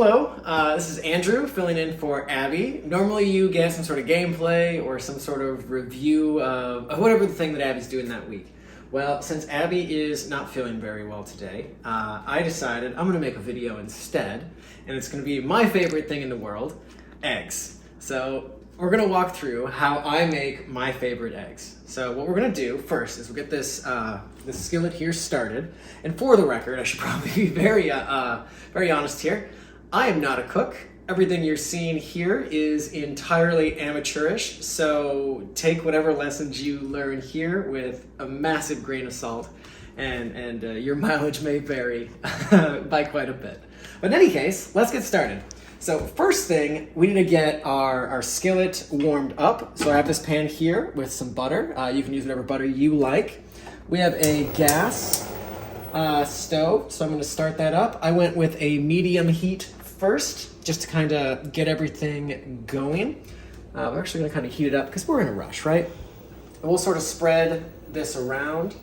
Hello, this is Andrew filling in for Abby. Normally you get some sort of gameplay or some sort of review of whatever the thing that Abby's doing that week. Well, since Abby is not feeling very well today, I decided I'm going to make a video instead, and it's going to be my favorite thing in the world, eggs. So we're going to walk through how I make my favorite eggs. So what we're going to do first is we'll get this skillet here started. And for the record, I should probably be very honest here. I am not a cook. Everything you're seeing here is entirely amateurish, so take whatever lessons you learn here with a massive grain of salt, and your mileage may vary by quite a bit. But in any case, let's get started. So first thing, we need to get our skillet warmed up. So I have this pan here with some butter. You can use whatever butter you like. We have a gas stove, so I'm going to start that up. I went with a medium heat first, just to kind of get everything going. We're actually going to kind of heat it up because we're in a rush, right? And we'll sort of spread this around,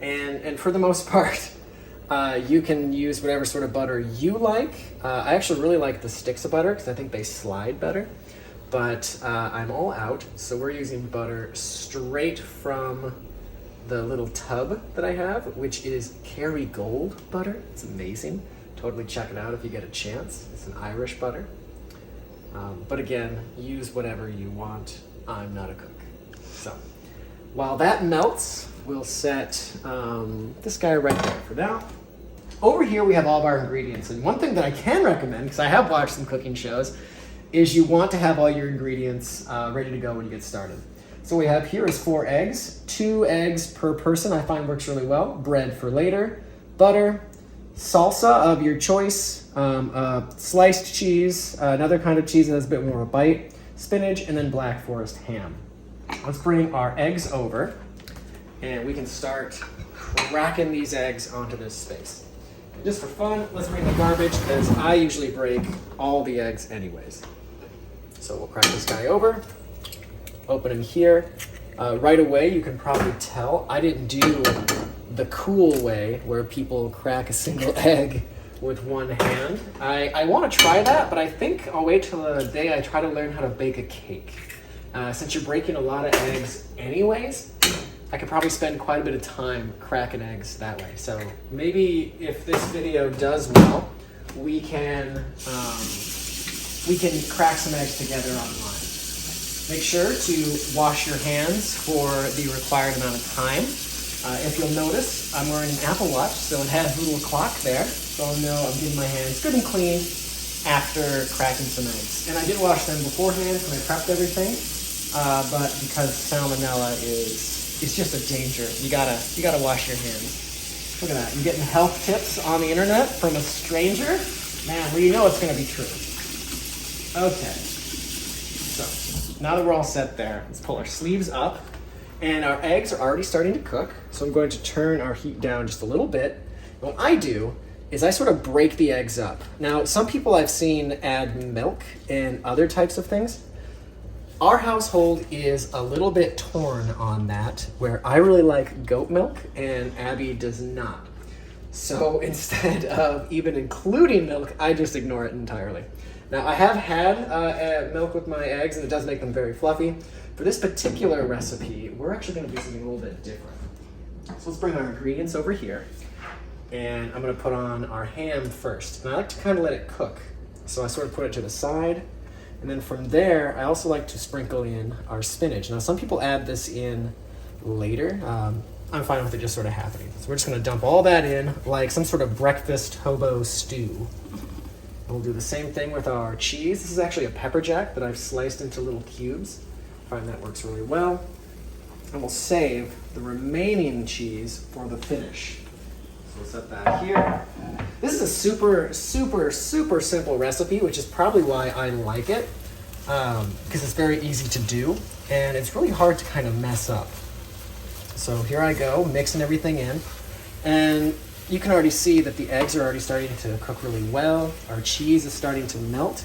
and for the most part, you can use whatever sort of butter you like. I actually really like the sticks of butter because I think they slide better, but I'm all out, so we're using butter straight from the little tub that I have, which is Kerrygold butter. It's amazing. Totally check it out if you get a chance. It's an Irish butter. But again, use whatever you want. I'm not a cook. So while that melts, we'll set this guy right there for now. Over here we have all of our ingredients. And one thing that I can recommend, because I have watched some cooking shows, is you want to have all your ingredients ready to go when you get started. So what we have here is 4 eggs. 2 eggs per person I find works really well. Bread for later. Butter. Salsa of your choice, sliced cheese, another kind of cheese that has a bit more of a bite, spinach, and then Black Forest ham. Let's bring our eggs over, and we can start cracking these eggs onto this space. Just for fun, let's bring the garbage, because I usually break all the eggs anyways. So we'll crack this guy over, open him here. Right away, you can probably tell I didn't do the cool way where people crack a single egg with one hand. I want to try that, but I think I'll wait till the day I try to learn how to bake a cake. Since you're breaking a lot of eggs anyways, I could probably spend quite a bit of time cracking eggs that way. So maybe if this video does well, we can crack some eggs together online. Make sure to wash your hands for the required amount of time. If you'll notice, I'm wearing an Apple Watch, so it has a little clock there, so I'll know I'm getting my hands good and clean after cracking some eggs. And I did wash them beforehand when I prepped everything, but because salmonella is just a danger, you gotta wash your hands. Look at that, you're getting health tips on the internet from a stranger? Man, well, you know it's gonna be true. Okay, so now that we're all set there, let's pull our sleeves up. And our eggs are already starting to cook, so I'm going to turn our heat down just a little bit. What I do is I sort of break the eggs up. Now, some people I've seen add milk and other types of things. Our household is a little bit torn on that, where I really like goat milk and Abby does not. So instead of even including milk, I just ignore it entirely. Now, I have had milk with my eggs, and it does make them very fluffy. For this particular recipe, we're actually going to do something a little bit different. So let's bring our ingredients over here, and I'm going to put on our ham first. And I like to kind of let it cook. So I sort of put it to the side, and then from there, I also like to sprinkle in our spinach. Now, some people add this in later. I'm fine with it just sort of happening. So we're just going to dump all that in like some sort of breakfast hobo stew. And we'll do the same thing with our cheese. This is actually a pepper jack that I've sliced into little cubes. I find that works really well. And we'll save the remaining cheese for the finish. So we'll set that here. This is a super simple recipe, which is probably why I like it, because it's very easy to do, and it's really hard to kind of mess up. So here I go, mixing everything in, and you can already see that the eggs are already starting to cook really well. Our cheese is starting to melt,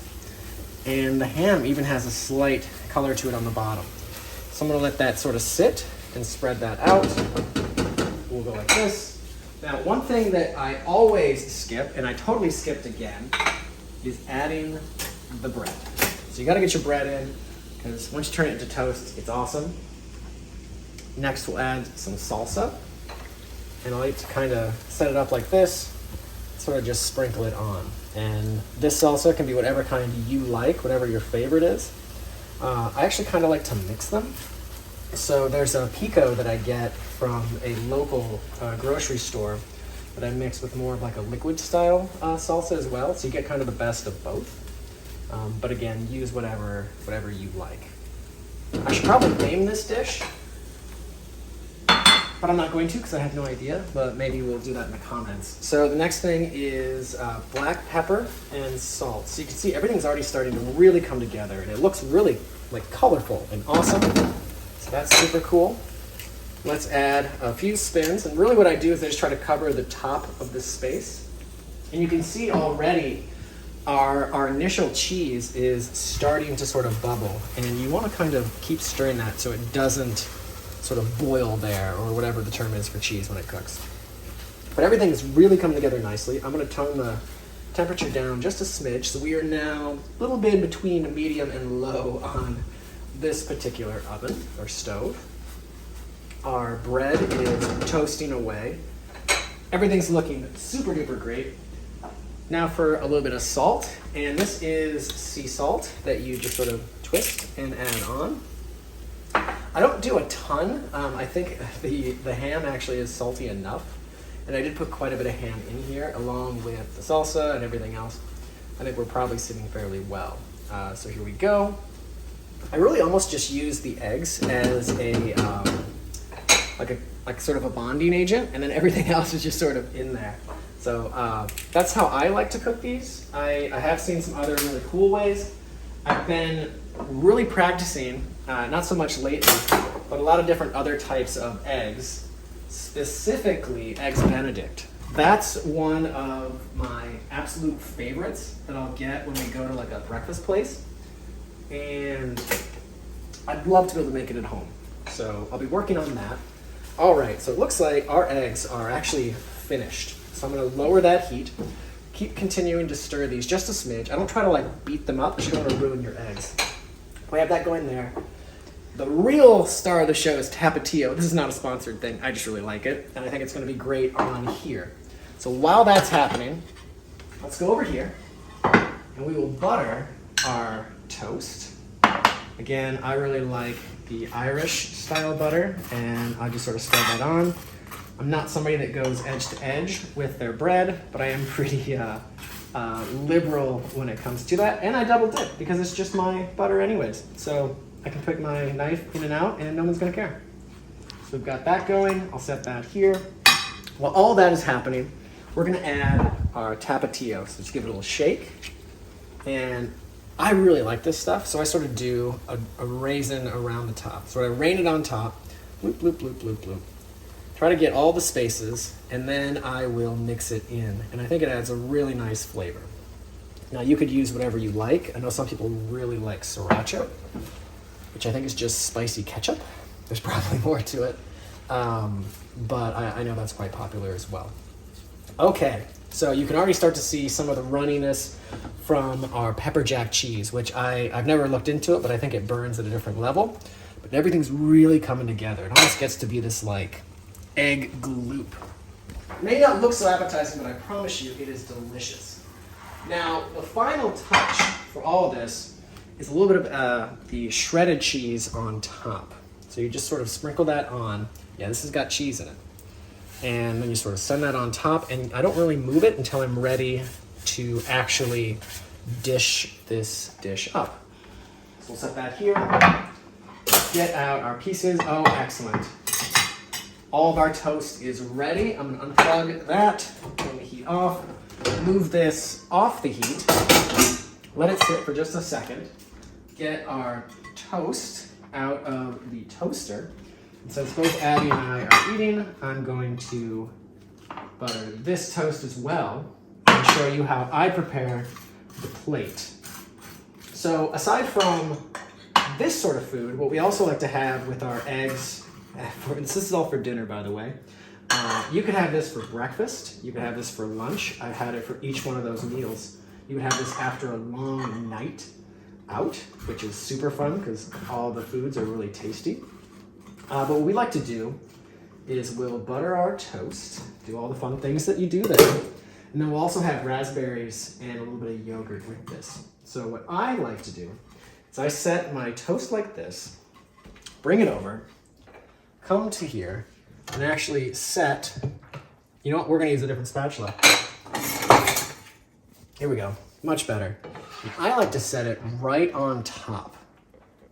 and the ham even has a slight color to it on the bottom. So I'm going to let that sort of sit and spread that out. We'll go like this. Now, one thing that I always skip, and I totally skipped again, is adding the bread. So you gotta get your bread in, because once you turn it into toast, it's awesome. Next we'll add some salsa. And I like to kind of set it up like this, sort of just sprinkle it on. And this salsa can be whatever kind you like, whatever your favorite is. I actually kind of like to mix them. So there's a pico that I get from a local grocery store that I mix with more of like a liquid style salsa as well. So you get kind of the best of both. But again, use whatever you like. I should probably name this dish, but I'm not going to because I have no idea, but maybe we'll do that in the comments. So the next thing is black pepper and salt. So you can see everything's already starting to really come together, and it looks really like colorful and awesome. So that's super cool. Let's add a few spins, and really what I do is I just try to cover the top of this space. And you can see already our initial cheese is starting to sort of bubble, and you want to kind of keep stirring that so it doesn't sort of boil there, or whatever the term is for cheese when it cooks. But everything is really coming together nicely. I'm going to tone the temperature down just a smidge, so we are now a little bit between medium and low on this particular oven or stove. Our bread is toasting away. Everything's looking super duper great. Now for a little bit of salt, and this is sea salt that you just sort of twist and add on. I don't do a ton. I think the ham actually is salty enough, and I did put quite a bit of ham in here along with the salsa and everything else. I think we're probably sitting fairly well. So here we go. I really almost just use the eggs as like sort of a bonding agent, and then everything else is just sort of in there. So that's how I like to cook these. I have seen some other really cool ways. I've been really practicing, not so much lately, but a lot of different other types of eggs, specifically Eggs Benedict. That's one of my absolute favorites that I'll get when we go to like a breakfast place. And I'd love to be able to make it at home. So I'll be working on that. All right, so it looks like our eggs are actually finished. So I'm gonna lower that heat. Keep continuing to stir these just a smidge. I don't try to like beat them up, because you don't want to ruin your eggs. We have that going there. The real star of the show is Tapatio. This is not a sponsored thing. I just really like it, and I think it's going to be great on here. So while that's happening, let's go over here, and we will butter our toast. Again, I really like the Irish style butter, and I'll just sort of spread that on. I'm not somebody that goes edge to edge with their bread, but I am pretty liberal when it comes to that. And I double dip because it's just my butter anyways. So I can pick my knife in and out and no one's gonna care. So we've got that going. I'll set that here. While all that is happening, we're gonna add our Tapatio. So just give it a little shake. And I really like this stuff, so I sort of do a raisin around the top. So I rain it on top, bloop, bloop, bloop, bloop, bloop. Try to get all the spaces, and then I will mix it in. And I think it adds a really nice flavor. Now you could use whatever you like. I know some people really like sriracha, which I think is just spicy ketchup. There's probably more to it, but I know that's quite popular as well. Okay, so you can already start to see some of the runniness from our pepper jack cheese, which I've never looked into it, but I think it burns at a different level. But everything's really coming together. It almost gets to be this like egg gloop. It may not look so appetizing, but I promise you it is delicious. Now, the final touch for all of this is a little bit of the shredded cheese on top. So you just sort of sprinkle that on. Yeah, this has got cheese in it. And then you sort of send that on top, and I don't really move it until I'm ready to actually dish this dish up. So we'll set that here. Get out our pieces. Oh, excellent. All of our toast is ready. I'm gonna unplug that, turn the heat off, move this off the heat, let it sit for just a second, get our toast out of the toaster. And since both Abby and I are eating, I'm going to butter this toast as well and show you how I prepare the plate. So aside from this sort of food, what we also like to have with our eggs, this is all for dinner, by the way. You could have this for breakfast. You could have this for lunch. I've had it for each one of those meals. You would have this after a long night out, which is super fun because all the foods are really tasty. But what we like to do is we'll butter our toast, do all the fun things that you do there, and then we'll also have raspberries and a little bit of yogurt with this. So what I like to do is I set my toast like this, bring it over, come to here, and actually set, you know what, we're gonna use a different spatula. Here we go, much better. And I like to set it right on top.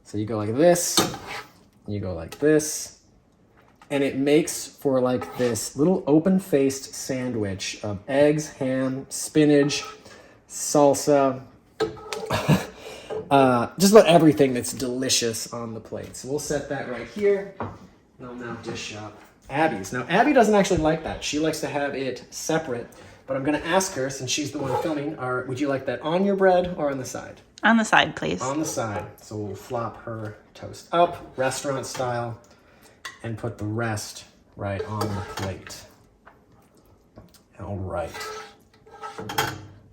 So you go like this, you go like this, and it makes for like this little open-faced sandwich of eggs, ham, spinach, salsa, just about everything that's delicious on the plate. So we'll set that right here, and I'll now dish up Abby's. Now, Abby doesn't actually like that. She likes to have it separate, but I'm gonna ask her, since she's the one filming, would you like that on your bread or on the side? On the side, please. On the side. So we'll flop her toast up, restaurant style, and put the rest right on the plate. All right.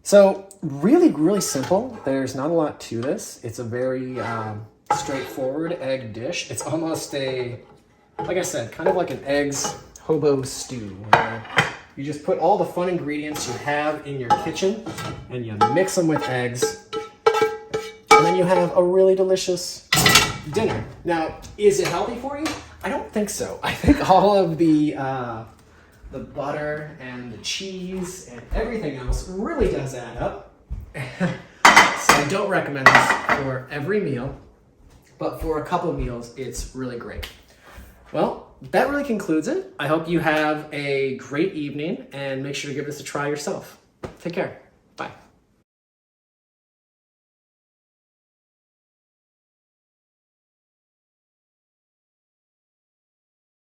So really, really simple. There's not a lot to this. It's a very straightforward egg dish. It's almost like I said, kind of like an eggs hobo stew, where you just put all the fun ingredients you have in your kitchen and you mix them with eggs, and then you have a really delicious dinner. Now, is it healthy for you? I don't think so. I think all of the butter and the cheese and everything else really does add up. So I don't recommend this for every meal, but for a couple meals, it's really great. Well, that really concludes it. I hope you have a great evening and make sure to give this a try yourself. Take care. Bye.